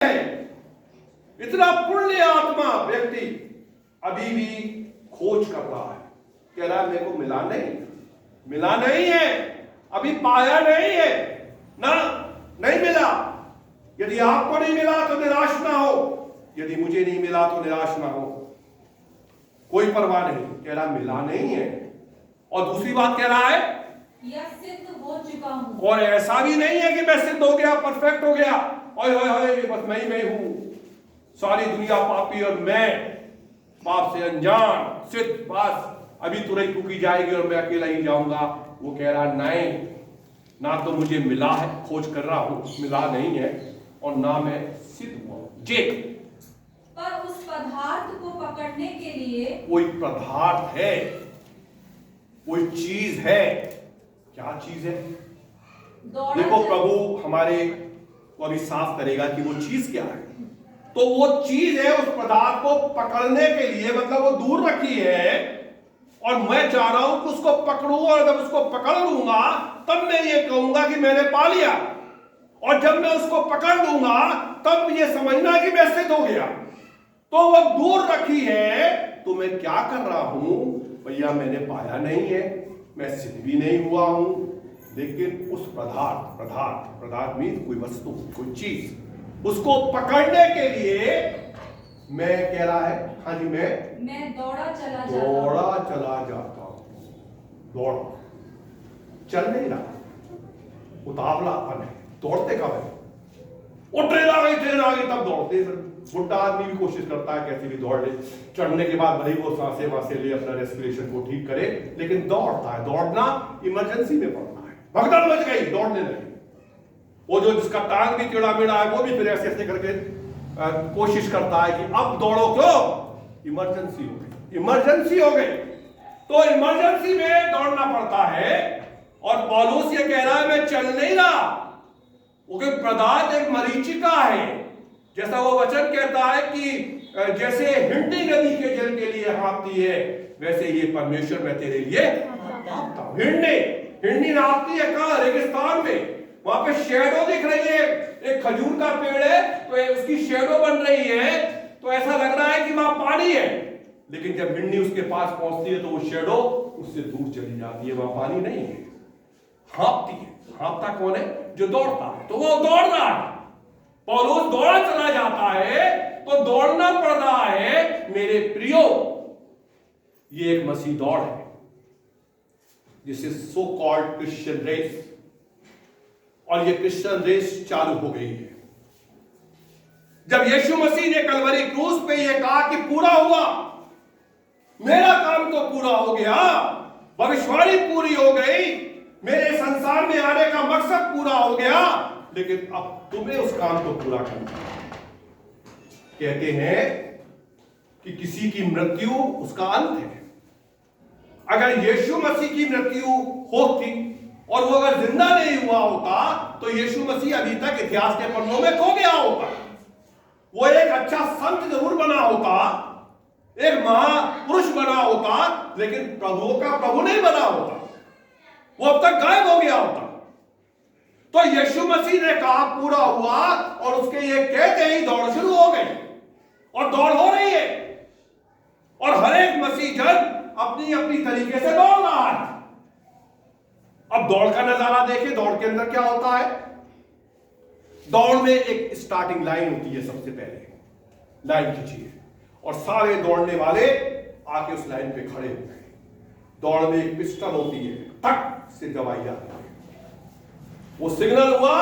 है। इतना पुण्य आत्मा व्यक्ति अभी भी खोज कर रहा है, कह रहा है मेरे को मिला नहीं है, अभी पाया नहीं है ना, नहीं मिला। यदि आपको नहीं मिला तो निराश ना हो, यदि मुझे नहीं मिला तो निराश ना हो, कोई परवाह नहीं, कह रहा मिला नहीं है। और दूसरी बात कह रहा है यह सिद्ध हो चुका हूं। और ऐसा भी नहीं है कि मैं सिद्ध हो गया, परफेक्ट हो गया, ओए बस मैं ही हूं, सारी दुनिया पापी और मैं पाप से अनजान सिद्ध, बस अभी तुरंत फूकी जाएगी और मैं अकेला ही जाऊंगा। वो कह रहा नहीं, ना तो मुझे मिला है, खोज कर रहा हूं, मिला नहीं है, और ना मैं सिद्ध हुआ जे। पर उस पदार्थ को पकड़ने के लिए कोई पदार्थ है, कोई चीज है। क्या चीज है? देखो प्रभु हमारे को अभी साफ करेगा कि वो चीज क्या है। तो वो चीज है, उस पदार्थ को पकड़ने के लिए, मतलब वो दूर रखी है और मैं चाह रहा हूं कि उसको पकड़ूं, और जब उसको पकड़ लूंगा तब मैं ये कहूंगा कि मैंने पा लिया, और जब मैं उसको पकड़ लूंगा तब ये समझना कि मैं सिद्ध हो गया। तो वो दूर रखी है, तो मैं क्या कर रहा हूं भैया, मैंने पाया नहीं है, मैं सिद्ध भी नहीं हुआ हूं, लेकिन उस पदार्थ मीन कोई वस्तु, कोई चीज, उसको पकड़ने के लिए मैं कह रहा है, हाँ जी, मैं दौड़ा चला जाता हूं। दौड़ चल नहीं रहा, उतावलापन है, दौड़ते कब है? वो ट्रेन आ गई तब दौड़ते। बुढ़ा आदमी भी कोशिश करता है कैसे भी दौड़ ले, चढ़ने के बाद भले ही वो सांसें ले, अपना रेस्पिरेशन को ठीक करे, लेकिन दौड़ता है। दौड़ना इमरजेंसी में पड़ना है, भगदड़ मच गई, दौड़ने लगी। वो जो जिसका टांग भी टेढ़ा मेढ़ा है वो भी फिर ऐसे ऐसे करके कोशिश करता है कि अब दौड़ो, क्यों? इमरजेंसी हो गई। तो इमरजेंसी में दौड़ना पड़ता है। और पौलुस ये कह रहा है मैं चल नहीं रहा, वो पदार्थ एक मरीचिका है, जैसा वो वचन कहता है कि जैसे हिंडी नदी के जल के लिए हाँफती है, वैसे ये परमेश्वर मैं तेरे लिए हाँफता हूं। हिंडी नापती है कहां? रेगिस्तान में। वहां पे शेडो दिख रही है, एक खजूर का पेड़ है तो उसकी शेडो बन रही है, तो ऐसा लग रहा है कि वहां पानी है, लेकिन जब हिंडी उसके पास पहुंचती है तो वो शेडो उससे दूर चली जाती है, वहां पानी नहीं है, हाँफती है। हाँफता कौन है? जो दौड़ता है। तो वो दौड़ रहा है, पौलुस दौड़ा चला जाता है, तो दौड़ना पड़ रहा है। मेरे प्रियो, ये एक मसीह दौड़ है, this is so called Christian race, और ये क्रिश्चियन रेस चालू हो गई है जब यीशु मसीह ने कलवरी क्रूस पे ये कहा कि पूरा हुआ, मेरा काम तो पूरा हो गया, भविष्यवाणी पूरी हो गई, मेरे संसार में आने का मकसद पूरा हो गया, लेकिन अब तुम्हें उस काम को पूरा करना है। कहते हैं कि किसी की मृत्यु उसका अंत है। अगर यीशु मसीह की मृत्यु होती और वो अगर जिंदा नहीं हुआ होता तो यीशु मसीह अभी तक इतिहास के पन्नों में खो गया होता। वो एक अच्छा संत जरूर बना होता, एक महापुरुष बना होता, लेकिन प्रभुओं का प्रभु नहीं बना होता, वो अब तक गायब हो गया होता। तो यीशु मसीह ने कहा पूरा हुआ, और उसके ये कहते ही दौड़ शुरू हो गई, और दौड़ हो रही है, और हर एक मसीह जन अपनी अपनी तरीके से दौड़ रहा है। अब दौड़ का नजारा देखिए, दौड़ के अंदर क्या होता है। दौड़ में एक स्टार्टिंग लाइन होती है, सबसे पहले लाइन खींचिए, और सारे दौड़ने वाले आके उस लाइन पे खड़े हो गए। दौड़ में एक पिस्टन होती है, टक से दबाई जाती है, वो सिग्नल हुआ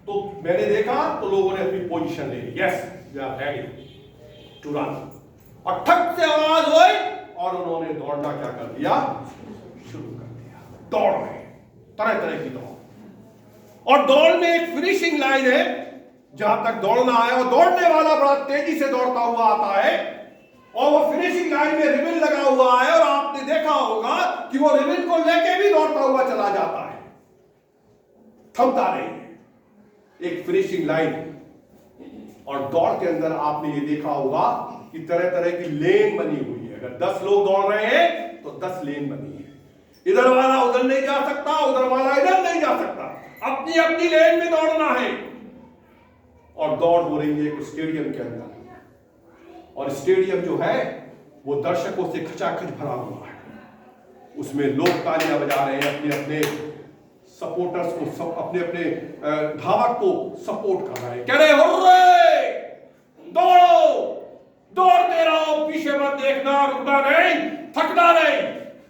तो मैंने देखा तो लोगों ने अपनी पोजीशन ले ली, yes we are ready to run, और ठक से आवाज हुई और उन्होंने दौड़ना क्या कर दिया, शुरू कर दिया। दौड़ रहे तरह तरह की दौड़, और दौड़ में एक फिनिशिंग लाइन है, जहां तक दौड़ना है, और दौड़ने वाला बड़ा तेजी से दौड़ता हुआ आता है, और वो फिनिशिंग लाइन में रिबन लगा हुआ है, और आपने देखा होगा कि वो रिबन को लेके भी दौड़ता हुआ चला जाता है, थमता नहीं है। एक फिनिशिंग लाइन, और दौड़ के अंदर आपने ये देखा होगा कि तरह तरह की लेन बनी हुई है। अगर 10 लोग दौड़ रहे हैं तो 10 लेन बनी है, इधर वाला उधर नहीं जा सकता, उधर वाला इधर नहीं जा सकता, अपनी अपनी लेन में दौड़ना है। और दौड़ हो रही है एक स्टेडियम के अंदर, और स्टेडियम जो है वो दर्शकों से खचाखच भरा हुआ है। उसमें लोग तालियां बजा रहे हैं, अपने अपने सपोर्टर्स को, अपने अपने धावक को सपोर्ट कर रहे हैं, कह रहे हुर्रे, दौड़ो, दौड़ते रहो, पीछे मत देखना, रुकना नहीं, थकना नहीं,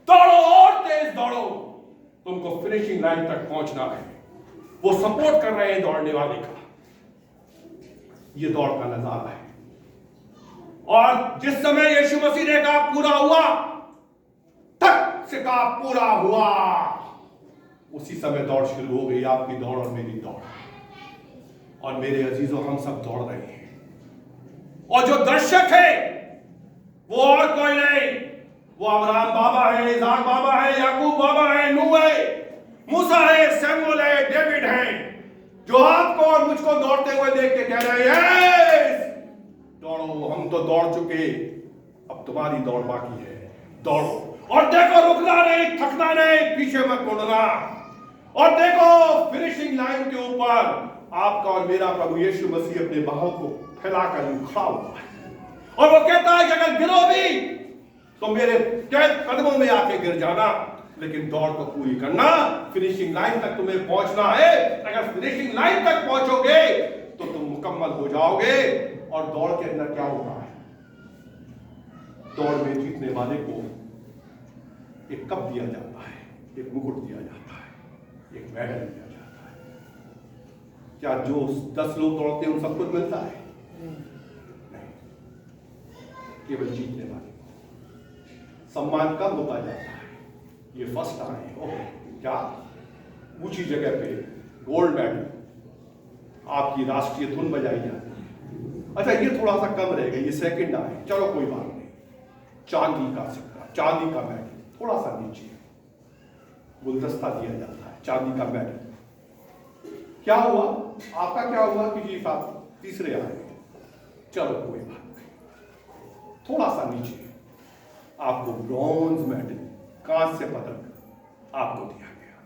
दौड़ो और तेज दौड़ो, तुमको फिनिशिंग लाइन तक पहुंचना है। वो सपोर्ट कर रहे हैं दौड़ने वाले का। ये दौड़ का नजारा है। और जिस समय यीशु मसीह ने कहा पूरा हुआ, तक से कहा पूरा हुआ, उसी समय दौड़ शुरू हो गई, आपकी दौड़ और मेरी दौड़। और मेरे अजीजों, हम सब दौड़ रहे हैं, और जो दर्शक है वो और कोई नहीं, वो अब्राहम बाबा है, इसाक बाबा है, याकूब बाबा है, नूह है, मूसा है, शमूएल है, डेविड है, जो आपको और मुझको दौड़ते हुए देख के कह रहे हैं दौड़ो, हम तो दौड़ चुके, अब तुम्हारी दौड़ बाकी है, दौड़ो। और देखो, रुकना नहीं, थकना नहीं, पीछे मत मुड़ना। और देखो, फिनिशिंग लाइन के ऊपर आपका और मेरा प्रभु यीशु मसीह अपने बाहों को फैलाकर खड़ा हुआ है, और वो कहता है कि अगर गिरो भी तो मेरे कदमों में आके गिर जाना, लेकिन दौड़ को पूरी करना, फिनिशिंग लाइन तक तुम्हें पहुंचना है। अगर फिनिशिंग लाइन तक पहुंचोगे तो तुम मुकम्मल हो जाओगे। और दौड़ के अंदर क्या होता है? दौड़ में जीतने वाले को एक कप दिया जाता है, एक मुकुट दिया जाता है, एक मेडल दिया जाता है। क्या जो 10 लोग दौड़ते हैं उन सबको मिलता है? नहीं, केवल जीतने वाले को सम्मान कब होता जाता है? ये फर्स्ट आए, ओके, क्या ऊंची जगह पे गोल्ड मेडल, आपकी राष्ट्रीय धुन बजाई जाती है। अच्छा, ये थोड़ा सा कम रहेगा, ये सेकंड आए, चलो कोई बात नहीं, चांदी का सिक्का, चांदी का मेडल, थोड़ा सा नीचे गुलदस्ता दिया जाता है, चांदी का मेडल। क्या हुआ आपका? क्या हुआ कि जी साहब तीसरे आए, चलो कोई बात नहीं, थोड़ा सा नीचे आपको ब्रॉन्ज मेडल, कांस्य पदक आपको दिया गया।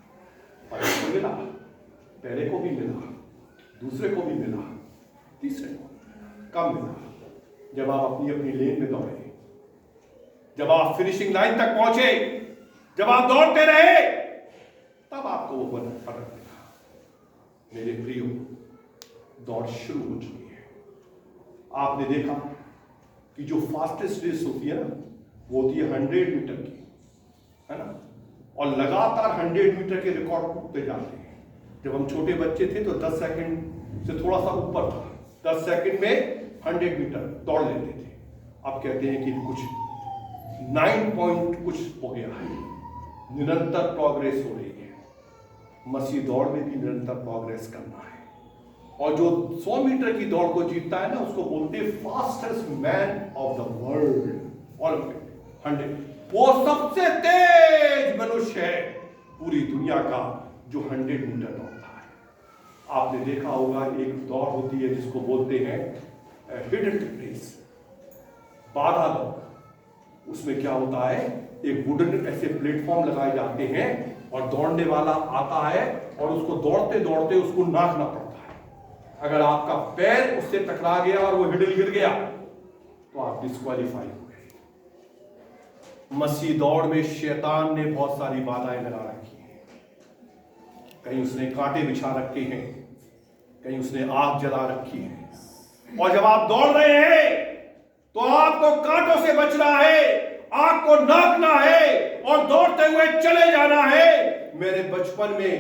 पहले को मिला, पहले को भी मिला, दूसरे को भी मिला, तीसरे को कब मिला? जब आप अपनी अपनी लेन में दौड़े, जब आप फिनिशिंग लाइन तक पहुंचे, जब आप दौड़ते रहे, तब आपको वो पदक मिला। मेरे प्रियो, दौड़ शुरू हो चुकी है। आपने देखा कि जो फास्टेस्ट रेस होती है ना, वो होती है 100 मीटर की, है ना, और लगातार 100 मीटर के रिकॉर्ड टूटते जाते हैं। जब हम छोटे बच्चे थे तो 10 सेकंड से थोड़ा सा ऊपर था, 10 सेकंड में 100 मीटर दौड़ लेते थे। अब कहते हैं कि कुछ 9 पॉइंट कुछ हो गया है, निरंतर प्रोग्रेस हो रही है। मसीह दौड़ में भी निरंतर प्रोग्रेस करना है। और जो 100 मीटर की दौड़ को जीतता है ना, उसको बोलते हैं fastest man of the world. और 100, वो सबसे तेज मनुष्य है पूरी दुनिया का जो 100 मीटर दौड़ता है। आपने देखा होगा एक दौड़ होती है जिसको बोलते हैं हिडन रेस, बाधा दौड़। उसमें क्या होता है, एक वुडन ऐसे प्लेटफॉर्म लगाए जाते हैं और दौड़ने वाला आता है और उसको दौड़ते दौड़ते उसको नाकना पड़ता है। अगर आपका पैर उससे टकरा गया और वो हिडल गिर गया तो आप डिस्क्वालीफाई हो गए। मसीह दौड़ में शैतान ने बहुत सारी बाधाएं लगा रखी हैं। कहीं उसने कांटे बिछा रखे हैं, कहीं उसने आग जला रखी है। और जब आप दौड़ रहे हैं तो आपको कांटों से बचना है, आग को नापना है और दौड़ते हुए चले जाना है। मेरे बचपन में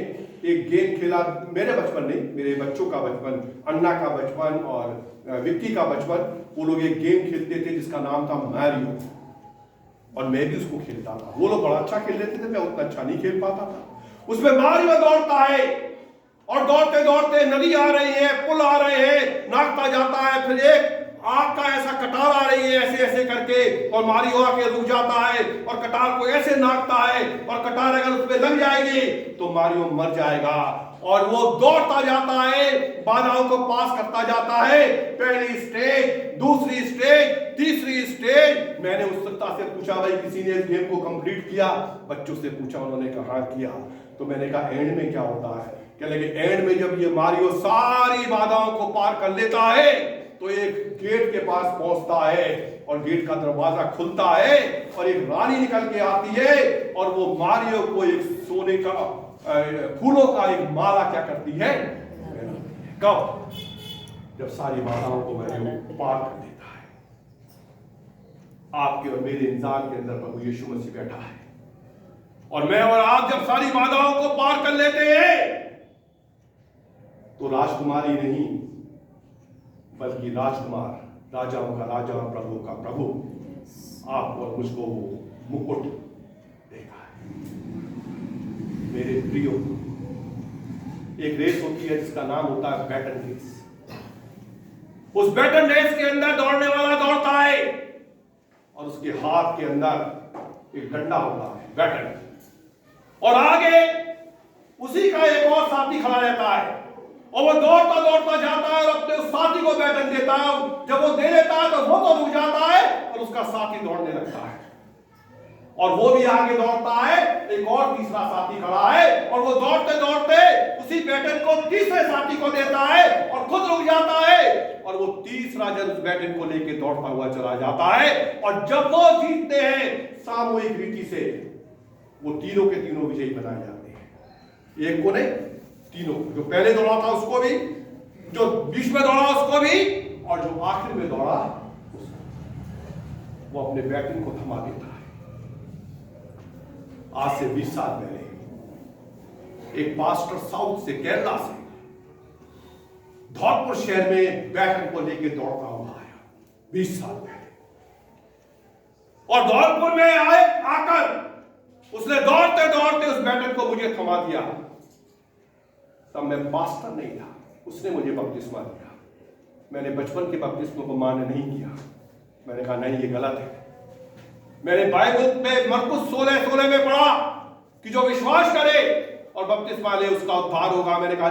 एक गेम खेला, मेरे बचपन नहीं, मेरे बच्चों का बचपन, अन्ना का बचपन और विक्की का बचपन, वो लोग एक गेम खेलते थे जिसका नाम था मैरियो, और मैं भी उसको खेलता था। वो लोग बड़ा अच्छा खेल लेते थे, मैं उतना अच्छा नहीं खेल पाता था। उसमें मारियो दौड़ता है और दौड़ते दौड़ते नदी आ रही है, पुल आ रहे हैं, नाचता जाता है, फिर एक आग का ऐसा कटार आ रही है ऐसे ऐसे करके, और मारियो आके रुक जाता है और कटार को ऐसे नाचता है, और कटार अगर उस पर लग जाएगी तो मारियो मर जाएगा। और वो दौड़ता जाता है, बाधाओं को पास करता जाता है, पहली स्टेज, दूसरी स्टेज, तीसरी स्टेज। मैंने उत्सुकता से पूछा, भाई किसी ने इस गेम को कंप्लीट किया? बच्चों से पूछा, उन्होंने कहा किया। तो मैंने कहा एंड में क्या होता है? क्या लगे एंड में जब ये मारियो सारी बाधाओं को पार कर लेता है तो एक गेट के पास पहुंचता है और गेट का दरवाजा खुलता है और एक रानी निकल के आती है और वो मारियो को एक सोने का फूलों का एक माला क्या करती है? कब? जब सारी बाधाओं को मारियो पार कर लेता है। आपके और मेरे इंसान के अंदर प्रभु यीशु मसीह बैठा है और मैं और आप जब सारी बाधाओं को पार कर लेते हैं तो राजकुमारी नहीं बल्कि राजकुमार, राजाओं का राजा, प्रभु का प्रभु आप और मुझको वो मुकुट देगा है। मेरे प्रियो, एक रेस होती है जिसका नाम होता है बैटन रेस। उस बैटन रेस के अंदर दौड़ने वाला दौड़ता है और उसके हाथ के अंदर एक डंडा होता है, बैटन, और आगे उसी का एक और साथी खड़ा रहता है और वो दौड़ता दौड़ता जाता है और अपने उस साथी को बैटन देता है। जब वो दे देता है तो वो तो रुक जाता है और उसका साथी दौड़ने लगता है और वो भी आगे दौड़ता है। एक और तीसरा साथी खड़ा है और वो दौड़ते दौड़ते उसी बैटन को तीसरे साथी को देता है और खुद रुक जाता है और वो तीसरा जन उस बैटन को लेके दौड़ता हुआ चला जाता है। और जब वो जीतते हैं सामूहिक रीति से, वो तीनों के तीनों विजयी बनाए जाते हैं। एक को नहीं, तीनों, जो पहले दौड़ा था उसको भी, जो बीच में दौड़ा उसको भी, और जो आखिर में दौड़ा उसको। वो अपने बैटन को थमा देता है। आज से 20 साल पहले एक पास्टर साउथ से, केरला से, धौलपुर शहर में बैटन को लेकर दौड़ता हुआ आया 20 साल पहले, और धौलपुर में आकर उसने दौड़ते दौड़ते उस बैटन को मुझे थमा दिया। तब मैं पास्टर नहीं था, उसने मुझे बपतिस्मा दिया। मैंने बचपन के बपतिस्मे को मान्य नहीं किया। मैंने कहा नहीं, ये गलत है। मैंने बाइबल में मरकुस 16:16 में पढ़ा कि जो विश्वास करे और बपतिस्मा ले उसका उद्धार होगा। मैंने कहा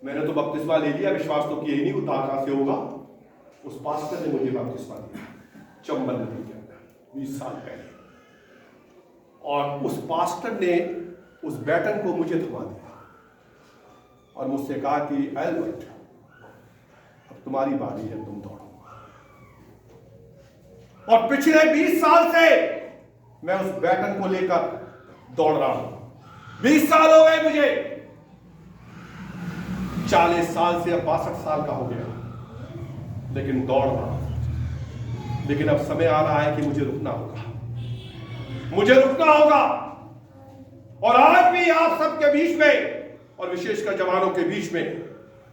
मैंने तो बपतिस्मा ले लिया, विश्वास तो किया ही नहीं, उद्धार कहां से होगा? उस पास्टर ने मुझे बपतिस्मा दिया चंबल नदी के अंदर 20 साल पहले, और उस पास्टर ने उस बैटन को मुझे थमा दिया और मुझसे कहा कि एल्बर्ट, अब तुम्हारी बारी है, तुम दौड़ो। और पिछले 20 साल से मैं उस बैटन को लेकर दौड़ रहा हूं। 20 साल हो गए मुझे, 40 साल से अब 62 साल का हो गया, लेकिन दौड़ रहा हूं। लेकिन अब समय आ रहा है कि मुझे रुकना होगा, मुझे रुकना होगा। और आज भी आप सबके बीच में, और विशेषकर जवानों के बीच में,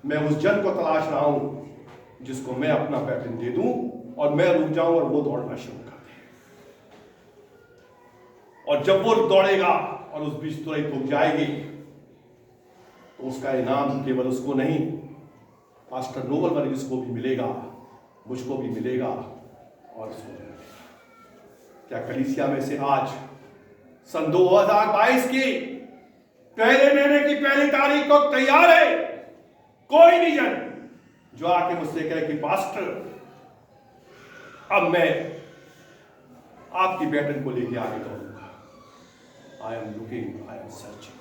मैं उस जन को तलाश रहा हूं जिसको मैं अपना बैटन दे दूं और मैं रुक जाऊं और वो दौड़ना शुरू कर दे। और जब वो दौड़ेगा और उस बीच तुरंत रुक जाएगी तो उसका इनाम केवल उसको नहीं, पास्टर नोबल वर्गीस को भी मिलेगा, मुझको भी मिलेगा और उसको भी मिलेगा। क्या कलीसिया में से आज सन 2022 की पहले महीने की पहली तारीख को तैयार है कोई भी जन जो आके मुझसे कहे कि पास्टर अब मैं आपकी बैटन को लेके आगे दौड़ूंगा? I am looking, I am searching.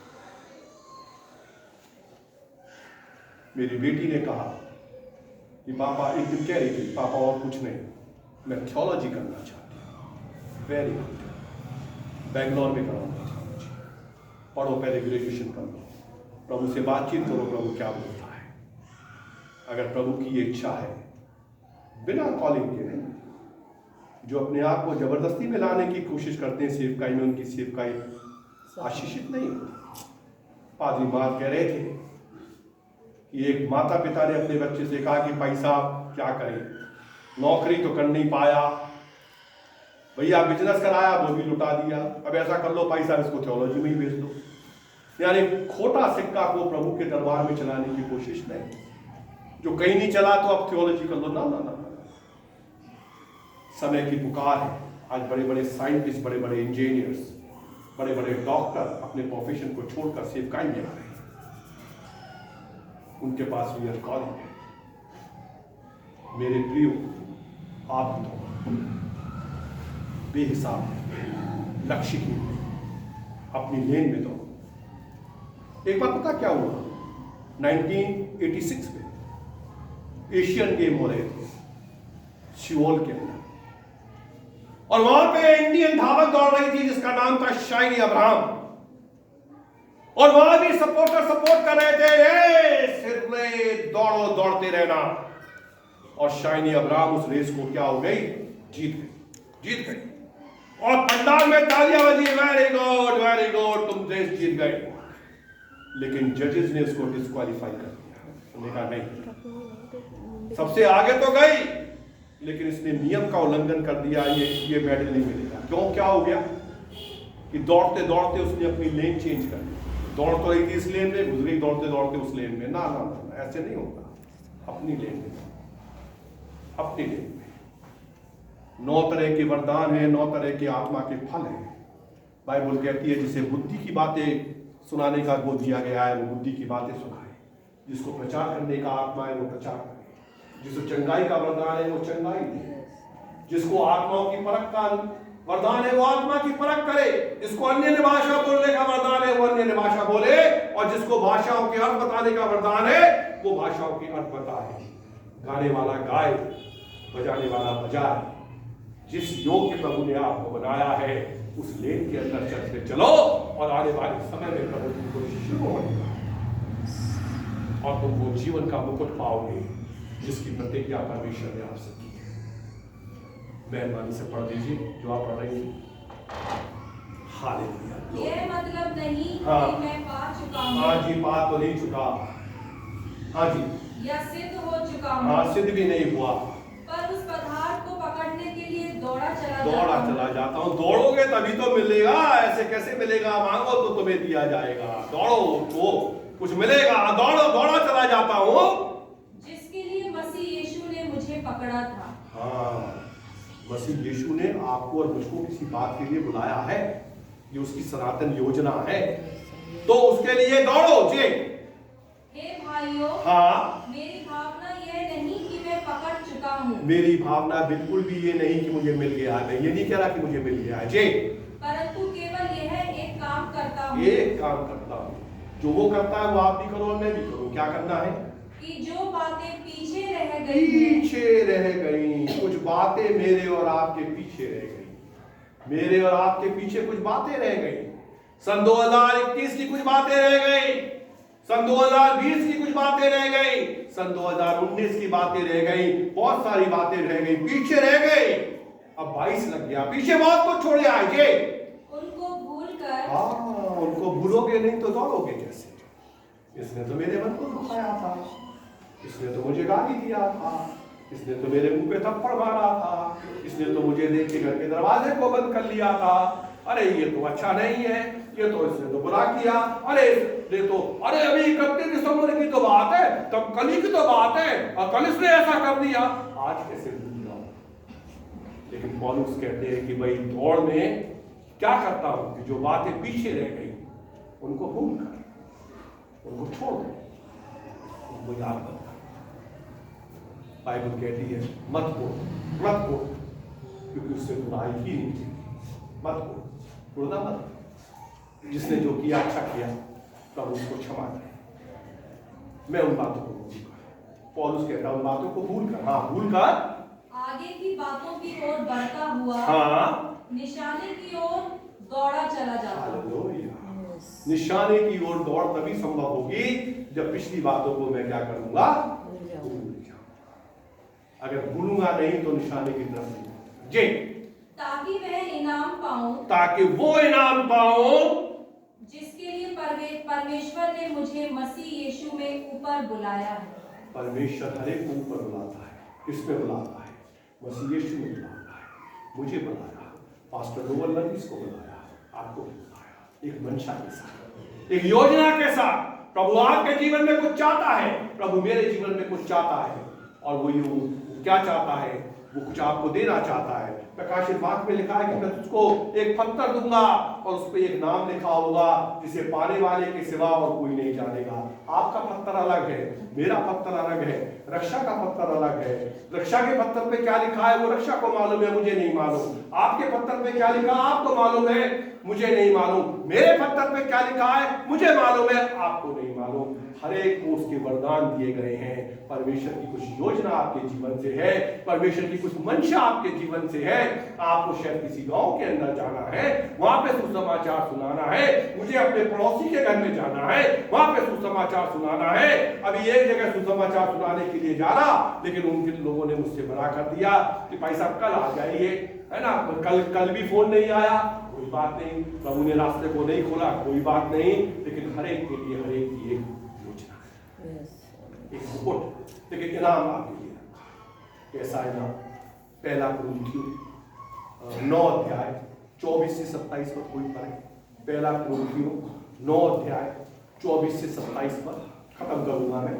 मेरी बेटी ने कहा कि पापा, एक दिन कह रही थी, पापा और कुछ नहीं, मैं थियोलॉजी करना चाहती हूँ। वेरी गुड, बेंगलोर में कराऊंगा थियोलॉजी। पढ़ो, पहले ग्रेजुएशन कर लो, प्रभु से बातचीत करो, प्रभु क्या बोलता है। अगर प्रभु की ये इच्छा है, बिना कॉलिंग के नहीं, जो अपने आप को जबरदस्ती में लाने की कोशिश करते हैं सेवकाई में, उनकी सेवकाई आशीषित नहीं होती। पादरी मार कह रहे थे कि एक माता पिता ने अपने बच्चे से कहा कि पैसा क्या करें, नौकरी तो कर नहीं पाया, भैया बिजनेस कराया वो भी लुटा दिया, अब ऐसा कर लो पैसा इसको थियोलॉजी में ही भेज दो। यानी खोटा सिक्का को प्रभु के दरबार में चलाने की कोशिश नहीं। जो कहीं नहीं चला तो अब थियोलॉजी कर लो, ना ना ना। समय की पुकार है। आज बड़े बड़े साइंटिस्ट, बड़े बड़े इंजीनियर्स, बड़े बड़े डॉक्टर अपने प्रोफेशन को छोड़कर सेवकाई में आ रहे हैं। उनके पास भी कॉलिंग है। मेरे प्रियो, आप तो बेहिसाब लक्ष्य की अपनी लेन में दो, एक बार पता क्या हुआ, 1986 में एशियन गेम हो रहे थे सियोल के अंदर, और वहां पे इंडियन धावक दौड़ रही थी जिसका नाम था शाइनी अब्राहम, और वहां भी सपोर्टर सपोर्ट कर रहे थे, सिर्फ दौड़ो, दौड़ते रहना। और शाइनी अब्राहम उस रेस को क्या हो गई, जीत गई। और पंडाल में तालियां बजी, वेरी गुड, तुम रेस जीत गए। लेकिन जजेस ने उसको डिस्क्वालीफाई कर दिया। उन्होंने कहा नहीं, सबसे आगे तो गई लेकिन इसने नियम का उल्लंघन कर दिया, ये मेडल नहीं मिलेगा। क्यों, क्या हो गया कि दौड़ते दौड़ते उसने अपनी लेन चेंज कर दी। दौड़ तो रही थी इस लेन में, घुस गई दौड़ते दौड़ते उस लेन में। ना ना ना, ऐसे नहीं होता। अपनी लेन में, अपनी लेन में 9 तरह के वरदान है, 9 तरह के आत्मा के फल है। बाइबल कहती है जिसे बुद्धि की बातें सुनाने का वो दिया गया है, वो बुद्धि की बातें सुनाए। जिसको प्रचार करने का आत्मा है वो प्रचार करे, जिसको चंगाई का वरदान है वो चंगाई दे, जिसको आत्माओं की परख का वरदान है वो आत्मा की परख करे, जिसको अन्य भाषा बोलने का वरदान है वो अन्य भाषा बोले, और जिसको भाषाओं के अर्थ बताने का वरदान है वो भाषाओं के अर्थ बताए। गाने वाला गाए, बजाने वाला बजाए। जिस योग के प्रभु ने आपको बनाया है उस लेन के अंदर चलते चलो, और आने वाले समय में प्रभु तुमको शुरू होगा और तुम वो जीवन का मुकुट पाओगे जिसकी प्रतिज्ञा परमेश्वर ने आपसे की है। मेहरबानी से पढ़ दीजिए जो आप पढ़ रही हैं। हालेलुया। ये मतलब नहीं हाँ। कि मैं पा चुका हूँ। हाँ जी, पा तो नहीं चुका, हाँ जी, या सिद्ध हो चुका हूँ। हाँ सिद्ध भी नहीं हुआ, पर उस पदार्थ को पकड़ने के लिए दौड़ा चला जाता हूँ। दौड़ोगे तभी तो मिलेगा, ऐसे कैसे मिलेगा? मांगो तो तुम्हें दिया जाएगा, दौड़ो तो कुछ मिलेगा। दौड़ा चला जाता हूँ जिसके लिए मसीह यीशु ने मुझे पकड़ा था। हाँ, मसीह यीशु ने आपको और मुझको किसी बात के लिए बुलाया है, ये उसकी सनातन योजना है, तो उसके लिए दौड़ो जी। हे भाइयों, हाँ, मेरी भावना यह नहीं कि मैं पकड़ चुका हूँ। मेरी भावना बिल्कुल भी ये नहीं कि मुझे मिल गया है, ये नहीं कह रहा कि मुझे मिल गया है जी, परंतु केवल यह एक काम करता हूँ। एक काम करता हूँ, जो वो करता है वो आप भी करो और मैं भी करूँ। क्या करना है? कि जो बातें पीछे रह गई हैं, पीछे रह गई, कुछ बातें मेरे और आपके पीछे रह गई। मेरे और आपके पीछे कुछ बातें रह गई। सन 2021 की कुछ बातें रह गई, सन 2020 की कुछ बातें रह गई, सन 2019 की बातें रह गई, बहुत सारी बातें रह गई, पीछे रह गई। अब 22 लग गया, पीछे बहुत कुछ छोड़े आए। उनको भूलकर, हाँ, उनको भूलोगे नहीं तो दौड़ोगे कैसे? इसने तो मेरे मन को दुखाया था, इसने तो मुझे गाली दिया था, इसने तो मेरे मुंह पे थप्पड़ मारा था, इसने तो मुझे देख के घर के दरवाजे को बंद कर लिया था। अरे ये तो अच्छा नहीं है, ये तो इसने तो बुरा किया, अरे ये तो, अरे अभी 31 दिसंबर की तो बात है, तब कल ही की तो बात है, और कल इसने ऐसा कर दिया, आज कैसे भूल जाऊं? लेकिन पौलुस कहते हैं कि भाई दौड़ में क्या करता हूं कि जो बातें पीछे रह गई उनको भूल कर, उनको छोड़ दे, उनको याद मत कर। बाइबल कहती है मत को, क्योंकि उससे बुराई ही नहीं थी। मत को, बुरा मत। जिसने जो किया अच्छा किया, तब उसको क्षमा करे। मैं उन बातों को भूल कर, पौलुस कहता है उन बातों को भूल कर, हाँ भूल कर आगे की बातों की ओर बढ़ता हुआ, हाँ निशाने की ओर दौड़ा चला जाता। हालेलुया। निशाने की ओर दौड़ तभी संभव होगी जब पिछली बातों को मैं क्या करूंगा, भूल जाऊंगा। अगर भूलूंगा नहीं तो निशाने की तरफ नहीं जी, ताकि वह इनाम पाऊं, ताकि वो इनाम पाऊं जिसके लिए परमेश्वर ने मुझे मसीह यीशु में ऊपर बुलाया है। परमेश्वर हर एक को ऊपर बुलाता है। किसमें बुलाता है? मसीह यीशु में बुलाता है। मुझे बुलाया, पास्टर नोबल नबीस को बुलाया, आपको बुलाया, एक मंशा के साथ, एक योजना के साथ। प्रभु आपके जीवन में कुछ चाहता है, प्रभु मेरे जीवन में कुछ चाहता है, और वो क्या चाहता है वो कुछ आपको देना चाहता है। प्रकाशित वाक्य में लिखा है कि मैं तुझको एक पत्थर दूंगा और उस पर एक नाम लिखा होगा जिसे पाने वाले के सिवा और कोई नहीं जानेगा। आपका पत्थर अलग है, मेरा पत्थर अलग है, रक्षा का पत्थर अलग है। रक्षा के पत्थर पे क्या लिखा है वो रक्षा को मालूम है, मुझे नहीं मालूम। आपके पत्थर पे क्या लिखा आपको मालूम है, मुझे नहीं मालूम। मेरे पत्थर पे क्या लिखा है मुझे मालूम है, आपको नहीं मालूम। हर एक को उसके वरदान दिए गए हैं। परमेश्वर की कुछ योजना आपके जीवन से है, परमेश्वर की कुछ मंशा आपके जीवन से है। आपको शायद किसी गांव के अंदर जाना है, वहां पे सुसमाचार सुनाना है। मुझे अपने पड़ोसी के घर में जाना है, वहां पे सुसमाचार सुनाना है। अभी एक जगह सुसमाचार सुनाने के लिए जा रहा, लेकिन उनके लोगों ने मुझसे मना कर दिया कि भाई साहब कल आ जाइए, है ना। कल भी फोन नहीं आया, कोई बात नहीं। प्रभु ने रास्ते को नहीं खोला, कोई बात नहीं। लेकिन हर एक के लिए हर एक की एक एक मुकुट, लेकिन इनाम आपके लिए रखा है। कैसा इनाम? पहला कुरिन्थियों 9 अध्याय 24 से 27 पर कोई पढ़े। पहला कुरिन्थियों 9 अध्याय 24 से 27 पर खत्म करूंगा मैं।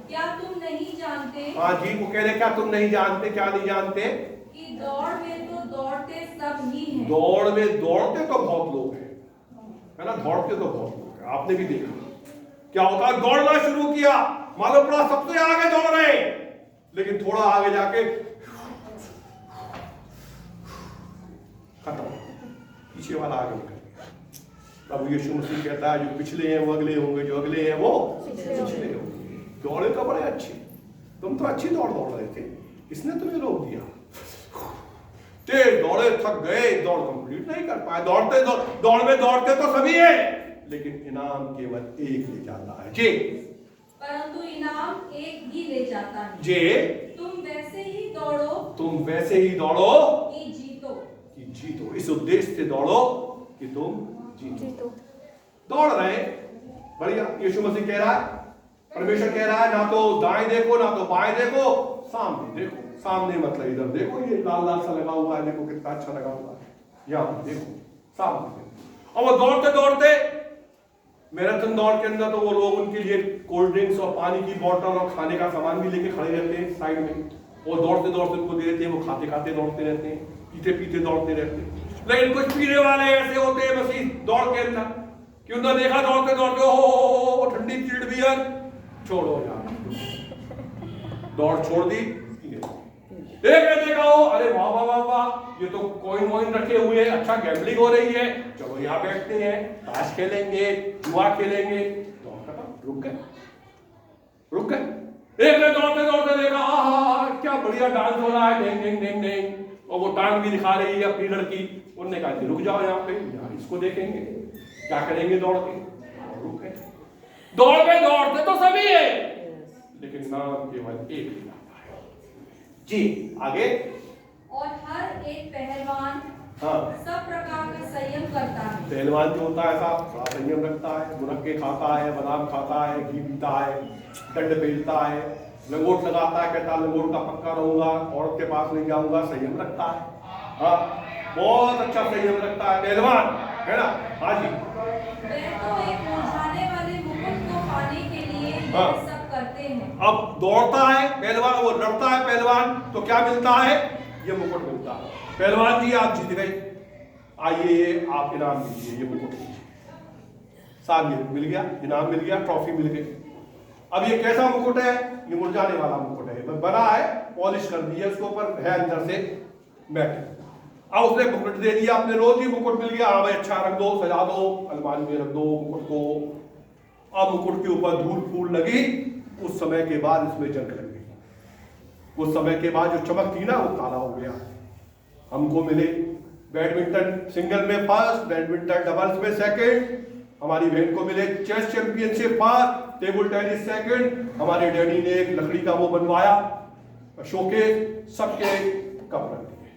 क्या तुम नहीं जानते? हाँ जी, वो कह रहे क्या तुम नहीं जानते? क्या नहीं जानते? कि दौड़ में तो दौड़ते सब ही हैं। दौड़ में दौड़ते तो बहुत लोग हैं, है ना। दौड़ते तो बहुत लोग हैं, आपने भी देखा। क्या होता है, दौड़ना शुरू किया, मालूम पड़ा सबसे आगे दौड़ रहे, लेकिन थोड़ा आगे जाके खत्म, पीछे वाला आगे निकल गया। प्रभु यीशु मसीह कहता है जो पिछले हैं वो अगले होंगे, जो अगले हैं वो पिछले होंगे। दौड़े तो बड़े अच्छे, तुम तो अच्छी दौड़ रहे थे, किसने तुम्हें रोक दिया? तेज दौड़े, थक गए, दौड़ कंप्लीट नहीं कर पाए। दौड़ में दौड़ते तो सभी है, लेकिन इनाम केवल एक ले जाता है जी। परंतु इनाम एक ही ले जाता है जी। तुम वैसे ही दौड़ो, तुम वैसे ही दौड़ो कि जीतो। कि जीतो। इस उद्देश्य से दौड़ो कि तुम जीतो। दौड़ रहे, बढ़िया। यीशु मसीह कह रहा है, परमेश्वर कह रहा है, ना तो दाएं देखो ना तो बाएं देखो, सामने देखो। सामने मतलब इधर देखो, ये लाल लाल सा लगा हुआ है, देखो कितना अच्छा लगा हुआ है, यहाँ देखो, सामने देखो। और वो दौड़ते दौड़ते मैराथन दौड़ के अंदर तो वो लोग उनके लिए कोल्ड ड्रिंक्स और पानी की बोतल और खाने का सामान भी लेके खड़े रहते हैं साइड में, और दौड़ते दौड़ते उनको दे देते हैं, वो खाते खाते दौड़ते रहते हैं, पीते पीते दौड़ते रहते हैं। लेकिन कुछ पीने वाले ऐसे होते हैं मसीह दौड़ के अंदर कि उन्होंने देखा दौड़ते दौड़ते हो ठंडी चिल्ड बियर छोड़ो यार, दौड़ छोड़ दी। एक ने देखा हो, अरे वाह वाह वाह वाह, ये तो कॉइन वॉइन रखे हुए, अच्छा गैम्बलिंग हो रही है, चलो यहाँ बैठते हैं, ताश खेलेंगे, जुआ खेलेंगे। दौड़ खत्म, रुक गए। एक ने दौड़ते दौड़ते देखा, क्या बढ़िया डांस हो रहा है, डेंग डेंग डेंग डेंग, और वो टांग भी दिखा रही है अपनी लड़की। उन्होंने कहा रुक जाओ यहाँ पे, यहाँ इसको देखेंगे, क्या करेंगे दौड़ के। रुक गए। दौड़ में दौड़ते तो सभी है, लेकिन नाम केवल एक ही आता है जी। आगे। और हर एक पहलवान हाँ, सब प्रकार का संयम करता है। पहलवान जो होता है साहब बड़ा संयम रखता है, मुनक्के खाता है, बादाम खाता है, घी पीता है, दंड पेलता है, लंगोट लगाता है, कहता है लंगोट का पक्का रहूंगा, औरत के पास नहीं जाऊंगा, संयम रखता है। हाँ, बहुत अच्छा संयम रखता है पहलवान, है ना। हाँ जी। वे तो एक मुरझाने वाले मुकुट को पाने के लिए हाँ। ये सब करते हैं। अब दौड़ता है पहलवान, वो लड़ता है पहलवान, तो क्या मिलता है? ये मुकुट मिलता है। पहलवान जी आप जीत गए, आइए आप इनाम दीजिए, ये मुकुट साहब ये मिल गया, इनाम मिल गया, ट्रॉफी मिल गई। अब ये कैसा मुकुट है? ये मुरझाने वाला मुकुट है, बना है, पॉलिश कर दी है, उसके ऊपर है अंदर से मैट। अब उसने मुकुट दे दिया, अपने रोज ही मुकुट मिल गया। हाँ भाई अच्छा रख दो, सजा दो, अलमारी में रख दो मुकुट को। अब मुकुट के ऊपर धूल फूल लगी, उस समय के बाद इसमें जंग लग गई। उस समय के बाद जो चमक थी ना वो काला हो गया। हमको मिले बैडमिंटन सिंगल में फर्स्ट, बैडमिंटन डबल्स में सेकंड, हमारी बहन को मिले chess championship first, table tennis second. हमारे डैडी ने एक लकड़ी का वो बनवाया शोकेस, सबके कप रख दिए।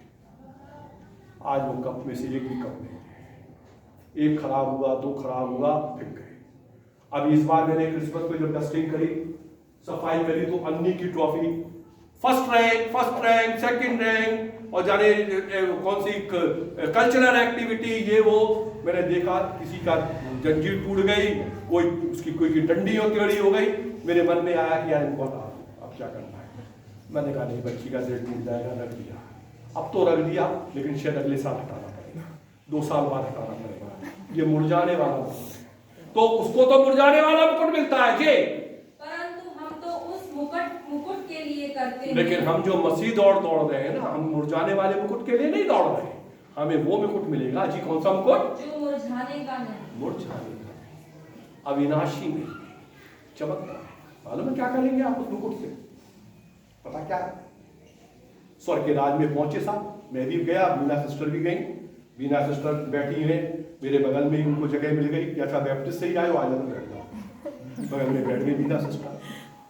आज वो कप में से एक भी कप नहीं है, एक खराब हुआ, दो खराब हुआ, फिर गए। अब इस बार मैंने क्रिसमस पे जब डस्टिंग करी, सफाई करी, तो अन्नी की trophy first rank, second rank, और जाने कौन सी कल्चरल एक्टिविटी ये वो। मैंने देखा किसी का जंजीर टूट गई, कोई की डंडी और टेढ़ी हो गई। मेरे मन में आया कि यार इनको अब क्या करना है। मैंने कहा नहीं, बच्ची का दिल टूट जाएगा, रख दिया। अब तो रख दिया, लेकिन शायद अगले साल हटाना पड़ेगा, 2 साल बाद हटाना पड़ेगा। ये मुरझाने वाला मुकुट है, तो उसको तो मुरझाने वाला मुकुट मिलता है जी, परंतु हम तो उस मुकुट के लिए करते हैं। लेकिन हम जो मसीह दौड़ रहे हैं ना, हम मुरझाने वाले मुकुट के लिए नहीं दौड़ रहे हैं। हमें वो मुकुट मिलेगा जी। कौन सा मुकुट? जो मुरझाने का नहीं, मुरझाने का, अविनाशी नहीं, चमकता। मालूम है क्या करेंगे आप उस मुकुट से? पता क्या? स्वर्ग के राज में पहुंचे साहब, मैं भी गया, बीना सिस्टर भी गई। बीना सिस्टर बैठी हैं मेरे बगल में ही, उनको जगह मिल गई कि अच्छा बैप्टिस्ट से ही आए हो, आज बैठ जाओ। बगल में बैठ गई बीना सिस्टर।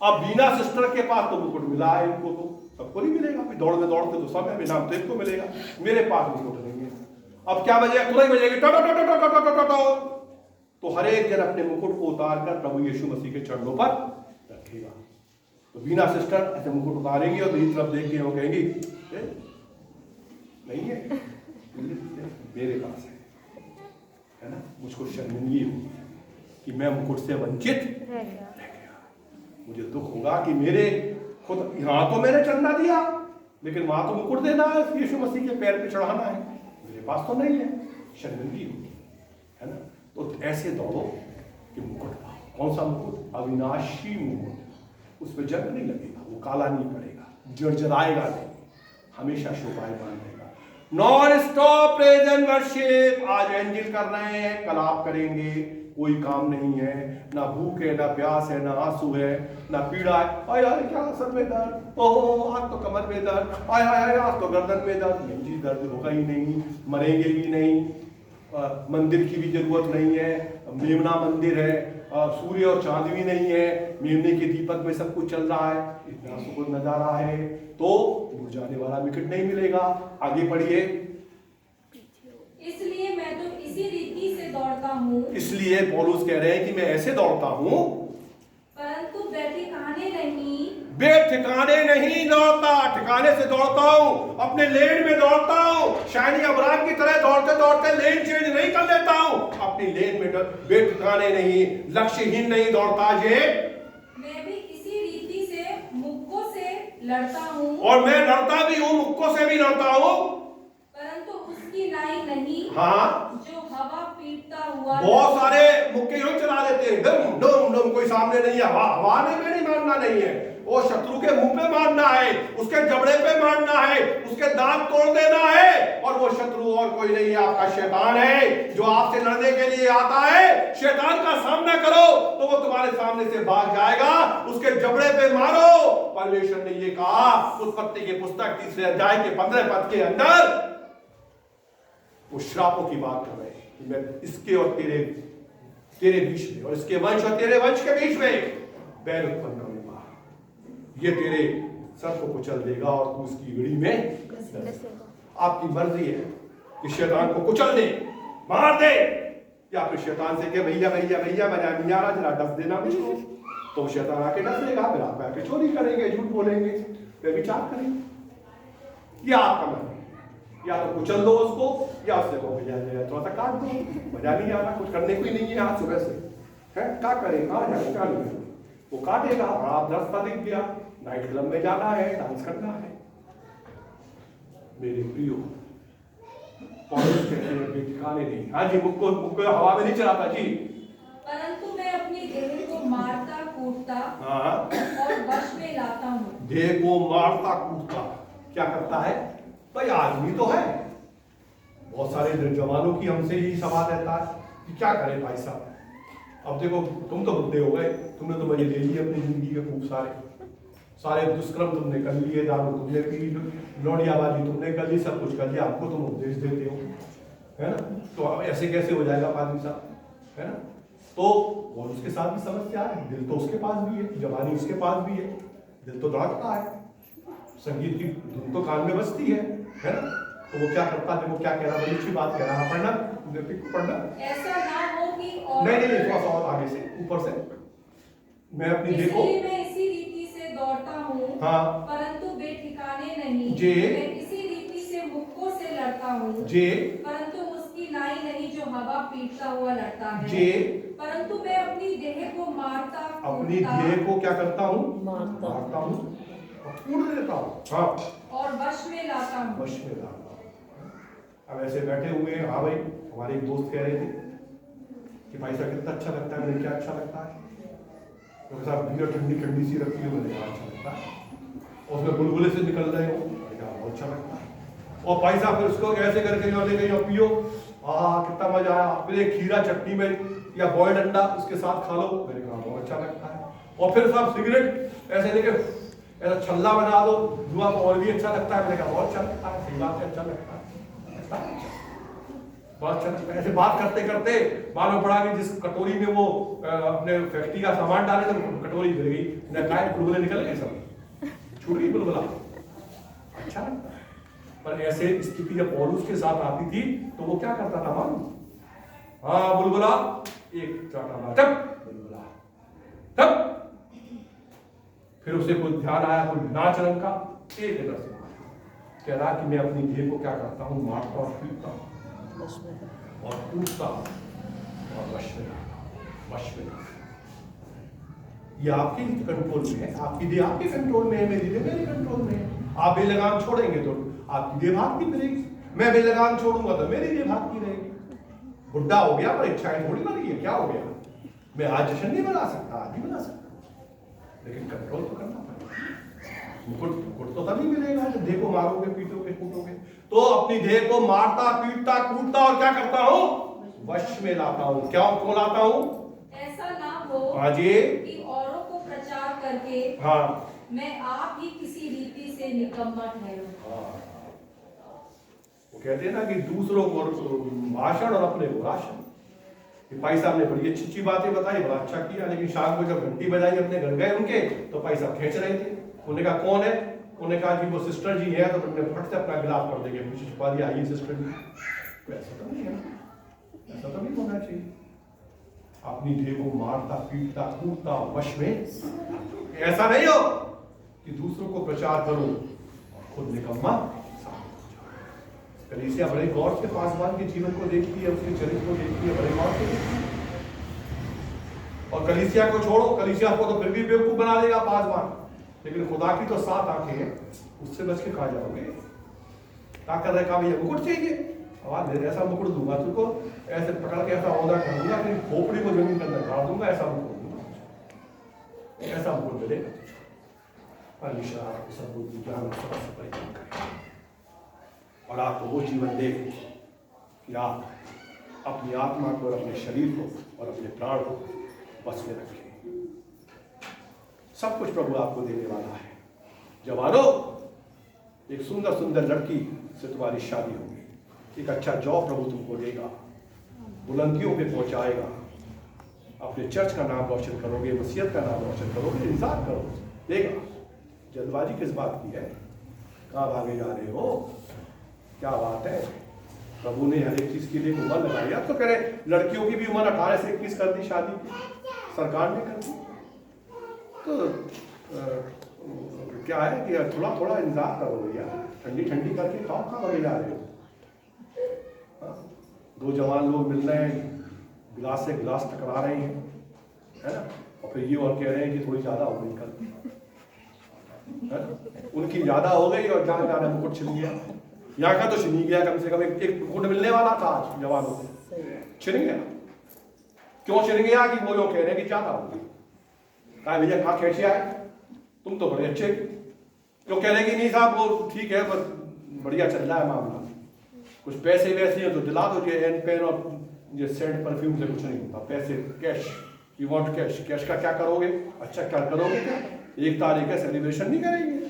अब बीना सिस्टर के पास तो मुकुट मिला है, इनको तो सबको नहीं मिलेगा। दौड़ते दौड़ते तो सब है, बिना तो इनको मिलेगा, मेरे पास मुकुट नहीं है। अब क्या बजेगा? तुरंत बजेगी टो टो टो टो टो टो टो टो। तो हर एक जन अपने मुकुट को उतार कर प्रभु यीशु मसीह के चरणों पर रखेगा। तो बीना सिस्टर ऐसे मुकुट उतारेंगी और दूसरी तरफ देख के वो कहेंगी नहीं है, मेरे पास है ना। मुझको शर्मिंदगी होगी कि मैं मुकुट से वंचित रह गया। मुझे दुख होगा कि मेरे खुद यहाँ तो मैंने चंदा दिया, लेकिन वहां तो मुकुट देना है, यीशु मसीह के पैर पे चढ़ाना है, मेरे पास तो नहीं है, शर्मिंदगी होगी, है ना। तो ऐसे दौड़ो कि मुकुट पाओ। कौन सा मुकुट? अविनाशी मुकुट। उस पर जंग नहीं लगेगा, वो काला नहीं पड़ेगा, जर्जराएगा नहीं, हमेशा शोभायमान रहेगा। Non stop praise and worship. आज एंजिल कर रहे हैं, कल आप करेंगे। कोई काम नहीं है, ना भूख है, ना प्यास है, ना आंसू है, ना पीड़ा है। आय आय क्या सर में दर्द, ओहो आज तो कमर में दर्द, आय आय आज तो गर्दन में दर्द। नहीं जी, दर्द होगा ही नहीं, मरेंगे भी नहीं। मंदिर की भी जरूरत नहीं है, मेमना मंदिर है, सूर्य और चांद भी नहीं है, मेमने के दीपक में सब कुछ चल रहा है, इतना सुखद नजारा है। तो मुरझाने वाला मुकुट नहीं मिलेगा। आगे बढ़िए। इसलिए मैं तो इसी रीति से दौड़ता हूँ। इसलिए पौलुस कह रहे हैं कि मैं ऐसे दौड़ता हूँ, परंतु बेठिकाने नहीं, बेठिकाने नहीं दौड़ता। ठिकाने से दौड़ता हूँ, अपने लेन में दौड़ता हूँ। शाइनी अब्राहम की तरह दौड़ते दौड़ते लेन चेंज नहीं कर लेता हूँ, अपनी लेन में बेठिकाने नहीं, लक्ष्यहीन नहीं दौड़ता। जे मैं भी इसी रीति से मुक्कों से लड़ता हूँ, और मैं लड़ता भी हूँ, मुक्कों से भी लड़ता हूँ, परंतु उसकी नाई नहीं, हाँ, जो हवा पीटता हुआ। बहुत सारे मुक्के यूं चला देते हैं, डम डम डम, कोई सामने नहीं है, हवा में नहीं मारना नहीं है, वो शत्रु के मुंह पे मारना है, उसके जबड़े पे मारना है, उसके दांत तोड़ देना है। और वो शत्रु और कोई नहीं है, आपका शैतान है, जो आपसे लड़ने के लिए आता है। शैतान का सामना करो तो वो तुम्हारे सामने से भाग जाएगा, उसके जबड़े पे मारो। परमेश्वर ने ये कहा उत्पत्ति की पुस्तक 3 अध्याय के 15 पद के अंदर, वो श्रापों की बात कर रहे हैं कि मैं इसके और तेरे बीच में, और इसके वंश और तेरे वंश के बीच में बैर उत्पन्न करूंगा। ये तेरे सर को कुचल देगा और तू उसकी गड़ी में। आपकी मर्जी है कि शैतान को कुचल दे, मार दे, या फिर शैतान से कहे भैया भैया भैया मैं नहीं आ रहा, जरा डस देना मुझको। तो शैतान आके डस देगा, फिर आप आके चोरी करेंगे, झूठ बोलेंगे, व्यभिचार करेंगे। ये आपका मन है, या तो कुचल दो उसको, या उससे को भैया थोड़ा सा काट दो, मजा नहीं आ रहा, कुछ करने को ही नहीं है आज सुबह से, है क्या करें, कहाँ जाए, क्या नहीं। वो काटेगा, आप रास्ता दिख गया, नाइट क्लब में जाना है, डांस करना है। मेरे प्रियो, पौलुस कहते हैं बेठिकाने नहीं। हाँ जी, मुक्को हवा में नहीं चलाता जी, परंतु मैं अपनी देह को मारता कूटता हाँ, और वश में लाता हूँ। देह को मारता कूटता क्या करता है? भाई आदमी तो है, बहुत सारे जवानों की हमसे ही सवाल रहता है कि क्या करें भाई साहब। अब देखो, तुम तो बुढ़े हो गए, तुमने तो मजे ले लिए अपनी जिंदगी के, खूब सारे दुष्कर्म तुमने कर लिए, दारू तुमने पी, लौड़ियाबाजी तुमने कर ली, सब कुछ कर लिया, आपको तुम उपदेश देते हो, है ना। तो अब ऐसे कैसे हो जाएगा पादरी साहब, है ना। तो और उसके साथ भी समस्या है, दिल तो उसके पास भी है, जवानी उसके पास भी है, दिल तो धड़कता है, संगीत की धुन तो कान में बजती है ना। तो वो क्या करता है, वो क्या कह रहा है, बड़ी अच्छी बात कह रहा है, पढ़ना ऐसा ना हो कि और नहीं, थोड़ा सा और आगे से, ऊपर से। मैं अपनी देखो, इसलिए मैं इसी रीति से दौड़ता हूँ, हाँ, परंतु बेठिकाने नहीं। जे मैं इसी रीति से मुक्कों से लड़ता हूँ, जे परंतु उसकी नाई नहीं, जो हवा पीटता हुआ लड़ता है। जे परंतु मैं अपनी देह को मारता अपनी कूटता देह को क्या करता हूँ? मारता हूँ। और कूट देता हूँ, हाँ, और वश में लाता हूँ। वश में लाता हूँ। अब ऐसे बैठे हुए हैं, हाँ भाई, हमारे एक दोस्त कह रहे थे कि भाई साहब कितना अच्छा लगता है। मैंने क्या अच्छा लगता है? तो साहब बियर ठंडी ठंडी सी रखी है, मैंने कहा अच्छा लगता है, और उसमें बुलबुले से निकल रहे हो, मैंने कहा बहुत अच्छा लगता है। और भाई साहब फिर उसको ऐसे करके जो ले गई पियो, कितना मजा आया। फिर एक खीरा चटनी में या बॉइल्ड अंडा उसके साथ खा लो, मैंने कहा बहुत अच्छा लगता है। और फिर साहब सिगरेट ऐसे लेके ऐसा छल्ला बना दो, धुआं को और भी अच्छा लगता है, मैंने कहा बहुत अच्छा लगता है। सही बात है, अच्छा लगता है, बहुत अच्छा लगता है। ऐसे बात करते करते मालूम पड़ा कि जिस कटोरी में वो अपने फैक्ट्री का सामान डाले तो कटोरी गिर गई, बुलबुले निकल गए, सब छूट गई बुलबुला। अच्छा लगता है। पर ऐसे स्थिति जब पौलुस के साथ आती थी तो वो क्या करता था मालूम? हाँ, बुलबुला एक चाटा मारा, तब बुलबुला, तब फिर उसे कोई ध्यान आया, कोई नाच रंग का, एक इधर से कह रहा कि मैं अपनी देह को क्या करता हूँ, मारता और पीटता हूँ और टूटता और वश में लाता। ये आपके कंट्रोल में है, आपकी देह आपके कंट्रोल में है, मेरी देह मेरे कंट्रोल में है। आप बेलगाम छोड़ेंगे तो आपकी देह भागती फिरेगी, मैं बेलगाम छोड़ूंगा तो मेरी देह भागती रहेगी। बुढ़ा हो गया पर इच्छाएं थोड़ी मरी है, क्या हो गया? मैं आज जश्न नहीं बना सकता, आज नहीं बना सकता, लेकिन कंट्रोल तो करना पड़ेगा। मुकुट तो तभी मिलेगा जब देह को मारोगे, पीटोगे, कूटोगे। तो अपनी देह को मारता, पीटता, कूटता और क्या करता हूँ? वश में लाता हूँ। क्या क्यों लाता हूँ? ऐसा ना हो हाँ जी, कि औरों को प्रचार करके हाँ, मैं आप ही किसी रीति से निकम्मा ठहरूं। वो कहते हैं ना कि दूसरों को भाषण और अपने को राशन। भाई साहब ने बड़ी अच्छी अच्छी बातें बताई, बड़ा अच्छा किया, लेकिन शाम को जब घंटी बजाई अपने घर गए उनके, तो भाई साहब खींच रहे थे। उन्होंने कहा कौन है? उन्होंने कहा कि वो सिस्टर जी है। तो उन्होंने फट से अपना गिलास पकड़ के पीछे छुपा दिया, आइए सिस्टर जी। ऐसा तो नहीं है, ऐसा तो नहीं होना चाहिए। अपनी देह को मारता, पीटता, कूटता, वश में। ऐसा नहीं हो कि दूसरों को प्रचार करो और खुद निकम्मा। कलीसिया बड़े गौर से पासवान के जीवन को देखती है, उसके चरित्र को देखती है, बड़े गौर से देखती है। और कलीसिया को छोड़ो, कलीसिया को तो फिर भी बेवकूफ बना देगा पासवान, लेकिन खुदा की तो 7 आंखें हैं, उससे बच के कहा जाओगे? क्या कर रहे? कहा भैया मुकुट चाहिए, आवाज दे, ऐसा मुकुट दूंगा तुमको, ऐसे पकड़ के ऐसा औदा कर दूंगा, फिर खोपड़ी को जमीन के अंदर गाड़ दूंगा, ऐसा मुकुट दूंगा, ऐसा मुकुट मिलेगा तुझको। और आपको वो जीवन दे कि आप अपनी आत्मा को और अपने शरीर को और अपने प्राण को बस में रखें। सब कुछ प्रभु आपको देने वाला है। जवानों, एक सुंदर सुंदर लड़की से तुम्हारी शादी होगी, एक अच्छा जॉब प्रभु तुमको देगा, बुलंदियों पे पहुंचाएगा, अपने चर्च का नाम रोशन करोगे, वसीयत का नाम रोशन करोगे, इंतजार करो, देगा। जल्दबाजी किस बात की है? कहाँ भागे जा रहे हो? क्या बात है? प्रभु ने हर एक चीज के लिए उम्र लगाई। अब तो कह रहे लड़कियों की भी उम्र 18 से 21 कर दी शादी की, सरकार ने कर दी। तो क्या है कि थोड़ा थोड़ा इंतजार करो भैया, ठंडी ठंडी करके खाओ, कहाँ भागे जा रहे हो? 2 जवान लोग मिल रहे हैं, गिलास से गिलास टकरा रहे हैं, है ना, और फिर ये और कह रहे हैं कि थोड़ी ज्यादा हो गई कल, है ना? उनकी ज्यादा हो गई और जहाँ जाना मुकुट छिन गया। यहाँ का तो छिन गया, कम से कम एक मुकुट मिलने वाला था आज जवानों को, छिन गया। क्यों छिन गया? कि वो लोग कह रहे हैं कि ज्यादा होगी। कहा भैया कहाँ कैसे आए, तुम तो बड़े अच्छे। तो कह रहे कि नहीं साहब वो ठीक है, बस बढ़िया चल रहा है मामला, कुछ पैसे वैसे हैं तो दिला दो, ये एन पेन और ये सेंट परफ्यूम से कुछ नहीं होता, पैसे cash, you want cash. Cash का क्या करोगे? अच्छा क्या करोगे? क्या 1 तारीख है, सेलिब्रेशन नहीं करेंगे,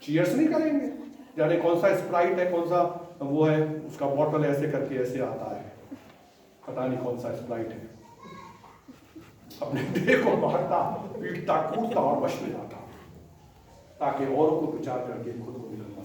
चीयर्स नहीं करेंगे, जाने कौन सा स्प्राइट है, कौन सा वो है, उसका बॉटल ऐसे करके ऐसे आता है, पता नहीं कौन सा स्प्राइट है। अपने देह को मारता, पीटता, कूटता और वश में लाता, ताकि औरों को प्रचार करके खुद को भी लंबा